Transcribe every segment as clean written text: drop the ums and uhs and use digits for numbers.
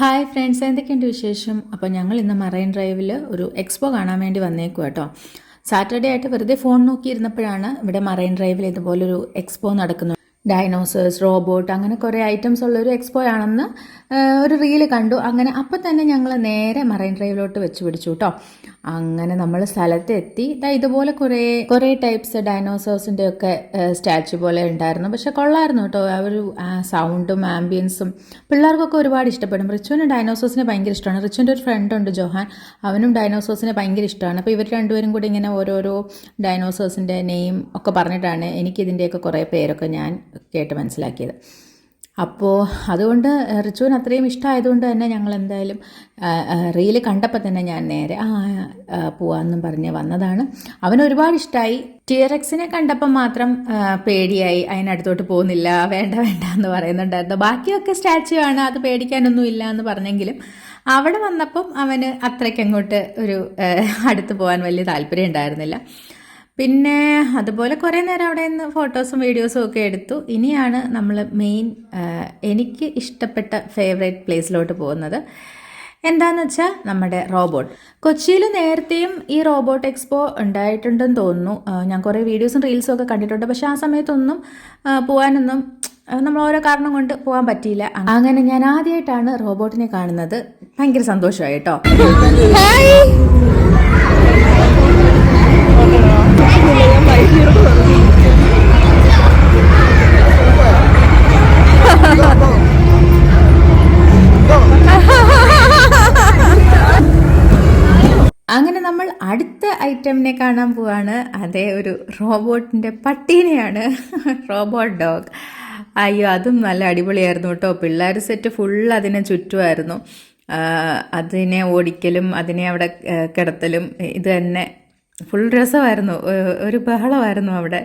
Hi friends, എന്തൊക്കെയുണ്ട് വിശേഷം? അപ്പോൾ ഞങ്ങൾ ഇന്ന് മറൈൻ ഡ്രൈവിൽ ഒരു എക്സ്പോ കാണാൻ വേണ്ടി വന്നേക്കും കേട്ടോ. സാറ്റർഡേ ആയിട്ട് വെറുതെ ഫോൺ നോക്കിയിരുന്നപ്പോഴാണ് ഇവിടെ മറൈൻ ഡ്രൈവിൽ ഇതുപോലൊരു എക്സ്പോ നടക്കുന്നത്. ഡൈനോസേഴ്സ്, റോബോട്ട്, അങ്ങനെ കുറേ ഐറ്റംസ് ഉള്ളൊരു എക്സ്പോ ആണെന്ന് ഒരു റീല് കണ്ടു. അങ്ങനെ അപ്പം തന്നെ ഞങ്ങൾ നേരെ മറൈൻ ഡ്രൈവിലോട്ട് വെച്ച് പിടിച്ചു കേട്ടോ. അങ്ങനെ നമ്മൾ സ്ഥലത്തെത്തി. ഇതുപോലെ കുറേ ടൈപ്സ് ഡൈനോസേഴ്സിൻ്റെ ഒക്കെ സ്റ്റാച്ചു പോലെ ഉണ്ടായിരുന്നു. പക്ഷെ കൊള്ളായിരുന്നു കേട്ടോ. ആ ഒരു സൗണ്ടും ആംബിയൻസും പിള്ളേർക്കൊക്കെ ഒരുപാട് ഇഷ്ടപ്പെടും. റിച്ചുവിന് ഡൈനോസേഴ്സിനെ ഭയങ്കര ഇഷ്ടമാണ്. റിച്ചുവിൻ്റെ ഒരു ഫ്രണ്ട് ഉണ്ട്, ജോഹാൻ. അവനും ഡൈനോസേഴ്സിനെ ഭയങ്കര ഇഷ്ടമാണ്. അപ്പോൾ ഇവർ രണ്ടുപേരും കൂടി ഇങ്ങനെ ഓരോരോ ഡൈനോസേഴ്സിൻ്റെ നെയിം ഒക്കെ പറഞ്ഞിട്ടാണ് എനിക്കിതിൻ്റെയൊക്കെ കുറേ പേരൊക്കെ ഞാൻ കേട്ട് മനസ്സിലാക്കിയത്. അപ്പോൾ അതുകൊണ്ട് റിച്ചുവിന് അത്രയും ഇഷ്ടമായതുകൊണ്ട് തന്നെ ഞങ്ങൾ എന്തായാലും റീല് കണ്ടപ്പോൾ തന്നെ ഞാൻ നേരെ പോവാമെന്നും പറഞ്ഞ് വന്നതാണ്. അവന് ഒരുപാട് ഇഷ്ടമായി. ടിയറക്സിനെ കണ്ടപ്പം മാത്രം പേടിയായി, അതിനടുത്തോട്ട് പോകുന്നില്ല, വേണ്ട എന്ന് പറയുന്നുണ്ടായിരുന്നു. ബാക്കിയൊക്കെ സ്റ്റാച്ചു ആണ്, അത് പേടിക്കാനൊന്നും ഇല്ല എന്ന് പറഞ്ഞെങ്കിലും അവിടെ വന്നപ്പം അവന് അത്രയ്ക്കങ്ങോട്ട് ഒരു അടുത്ത് പോകാൻ വലിയ താല്പര്യം ഉണ്ടായിരുന്നില്ല. പിന്നെ അതുപോലെ കുറേ നേരം അവിടെ നിന്ന് ഫോട്ടോസും വീഡിയോസും ഒക്കെ എടുത്തു. ഇനിയാണ് നമ്മൾ മെയിൻ എനിക്ക് ഇഷ്ടപ്പെട്ട ഫേവറേറ്റ് പ്ലേസിലോട്ട് പോകുന്നത്. എന്താണെന്ന് വെച്ചാൽ നമ്മുടെ റോബോട്ട്. കൊച്ചിയിൽ നേരത്തെയും ഈ റോബോട്ട് എക്സ്പോ ഉണ്ടായിട്ടുണ്ടെന്ന് തോന്നുന്നു. ഞാൻ കുറേ വീഡിയോസും റീൽസും ഒക്കെ കണ്ടിട്ടുണ്ട്. പക്ഷെ ആ സമയത്തൊന്നും പോകാനൊന്നും നമ്മൾ ഓരോ കാരണം കൊണ്ട് പോകാൻ പറ്റിയില്ല. അങ്ങനെ ഞാൻ ആദ്യമായിട്ടാണ് റോബോട്ടിനെ കാണുന്നത്. ഭയങ്കര സന്തോഷമായി കേട്ടോ. അങ്ങനെ നമ്മൾ അടുത്ത ഐറ്റമിനെ കാണാൻ പോവാണ്. അതേ ഒരു റോബോട്ടിൻ്റെ പട്ടീനെയാണ്, റോബോട്ട് ഡോഗ്. അയ്യോ, അതും നല്ല അടിപൊളിയായിരുന്നു കേട്ടോ. പിള്ളേർ സെറ്റ് ഫുൾ അതിനെ ചുറ്റുമായിരുന്നു. അതിനെ ഓടിക്കലും അതിനെ അവിടെ കിടത്തലും ഇത് തന്നെ ഫുൾ രസമായിരുന്നു. ഒരു ബഹളമായിരുന്നു അവിടെ.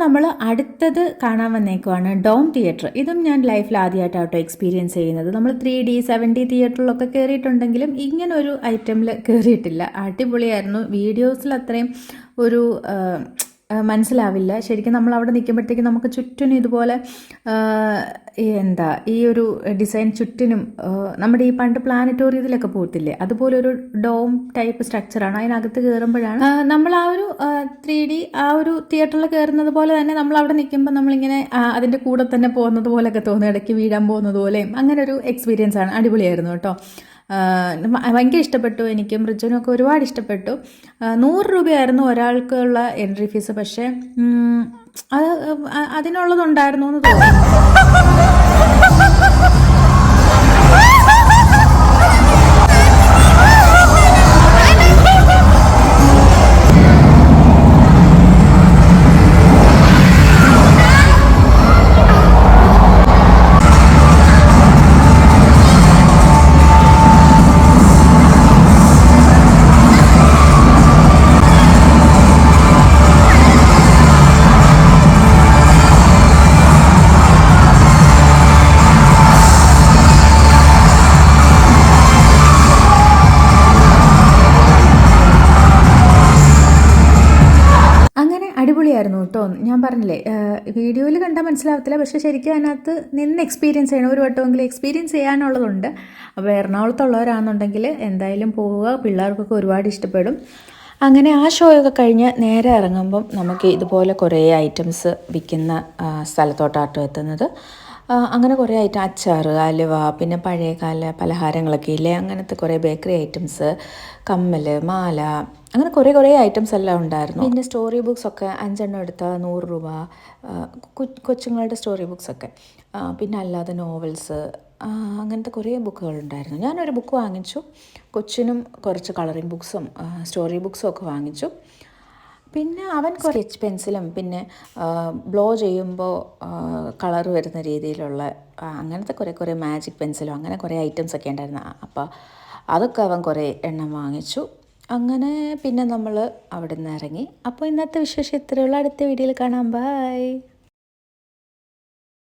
നമ്മൾ അടുത്തത് കാണാൻ വന്നേക്കുവാണ് ഡോം തിയേറ്റർ. ഇതും ഞാൻ ലൈഫിൽ ആദ്യമായിട്ടാട്ടോ എക്സ്പീരിയൻസ് ചെയ്യുന്നത്. നമ്മൾ 3D 7D തിയേറ്ററിലൊക്കെ കയറിയിട്ടുണ്ടെങ്കിലും ഇങ്ങനൊരു ഐറ്റമിൽ കയറിയിട്ടില്ല. അടിപൊളിയായിരുന്നു. വീഡിയോസിൽ അത്രയും ഒരു മനസ്സിലാവില്ല. ശരിക്കും നമ്മൾ അവിടെ നിൽക്കുമ്പോഴത്തേക്കും നമുക്ക് ചുറ്റിനും ഇതുപോലെ ഈ ഒരു ഡിസൈൻ ചുറ്റിനും നമ്മുടെ ഈ പണ്ട് പ്ലാനറ്റോറിയത്തിലൊക്കെ പോകത്തില്ലേ, അതുപോലെ ഒരു ഡോം ടൈപ്പ് സ്ട്രക്ചറാണ്. അതിനകത്ത് കയറുമ്പോഴാണ് നമ്മൾ ആ ഒരു 3D ആ ഒരു തിയേറ്ററിൽ കയറുന്നത് പോലെ തന്നെ നമ്മൾ അവിടെ നിൽക്കുമ്പോൾ നമ്മളിങ്ങനെ അതിൻ്റെ കൂടെ തന്നെ പോകുന്നത് പോലെയൊക്കെ തോന്നും, ഇടയ്ക്ക് വീഴാൻ പോകുന്നത് പോലെയും. അങ്ങനെ ഒരു എക്സ്പീരിയൻസ് ആണ്. അടിപൊളിയായിരുന്നു കേട്ടോ. ഭയങ്കര ഇഷ്ടപ്പെട്ടു. എനിക്കും റിച്ചുവിനും ഒക്കെ ഒരുപാട് ഇഷ്ടപ്പെട്ടു. 100 രൂപയായിരുന്നു ഒരാൾക്കുള്ള എൻട്രി ഫീസ്. പക്ഷേ അത് അതിനുള്ളതുണ്ടായിരുന്നു എന്ന് തോന്നുന്നു. അടിപൊളിയായിരുന്നു കേട്ടോ. ഞാൻ പറഞ്ഞില്ലേ, വീഡിയോയിൽ കണ്ടാൽ മനസ്സിലാവത്തില്ല, പക്ഷേ ശരിക്കും അതിനകത്ത് നിന്ന് എക്സ്പീരിയൻസ് ചെയ്യണം. ഒരു വട്ടമെങ്കിലും എക്സ്പീരിയൻസ് ചെയ്യാനുള്ളതുണ്ട്. അപ്പോൾ എറണാകുളത്തുള്ളവരാണെന്നുണ്ടെങ്കിൽ എന്തായാലും പോവുക. പിള്ളേർക്കൊക്കെ ഒരുപാട് ഇഷ്ടപ്പെടും. അങ്ങനെ ആ ഷോയൊക്കെ കഴിഞ്ഞ് നേരെ ഇറങ്ങുമ്പം നമുക്ക് ഇതുപോലെ കുറേ ഐറ്റംസ് വിൽക്കുന്ന സ്ഥലത്തോട്ടാട്ടോ എത്തുന്നത്. അങ്ങനെ കുറേ ഐറ്റം, അച്ചാർ, അലുവ, പിന്നെ പഴയകാല പലഹാരങ്ങളൊക്കെ ഇല്ലേ, അങ്ങനത്തെ കുറേ ബേക്കറി ഐറ്റംസ്, കമ്മൽ, മാല, അങ്ങനെ കുറേ ഐറ്റംസ് എല്ലാം ഉണ്ടായിരുന്നു. പിന്നെ സ്റ്റോറി ബുക്സൊക്കെ 5 എടുത്താൽ 100 രൂപ, കൊച്ചുങ്ങളുടെ സ്റ്റോറി ബുക്സൊക്കെ. പിന്നെ അല്ലാതെ നോവൽസ്, അങ്ങനത്തെ കുറേ ബുക്കുകളുണ്ടായിരുന്നു. ഞാനൊരു ബുക്ക് വാങ്ങിച്ചു. കൊച്ചിനും കുറച്ച് കളറിങ് ബുക്സും സ്റ്റോറി ബുക്സും ഒക്കെ വാങ്ങിച്ചു. പിന്നെ അവൻ സ്കെച്ച് പെൻസിലും പിന്നെ ബ്ലോ ചെയ്യുമ്പോൾ കളർ വരുന്ന രീതിയിലുള്ള അങ്ങനത്തെ കുറേ മാജിക് പെൻസിലും അങ്ങനെ കുറേ ഐറ്റംസൊക്കെ ഉണ്ടായിരുന്നു. അപ്പോൾ അതൊക്കെ അവൻ കുറേ എണ്ണം വാങ്ങിച്ചു. അങ്ങനെ പിന്നെ നമ്മൾ അവിടെ നിന്ന് ഇറങ്ങി. അപ്പോൾ ഇന്നത്തെ വിശേഷം ഇത്രയുള്ള. അടുത്ത വീഡിയോയിൽ കാണാം. ബൈ.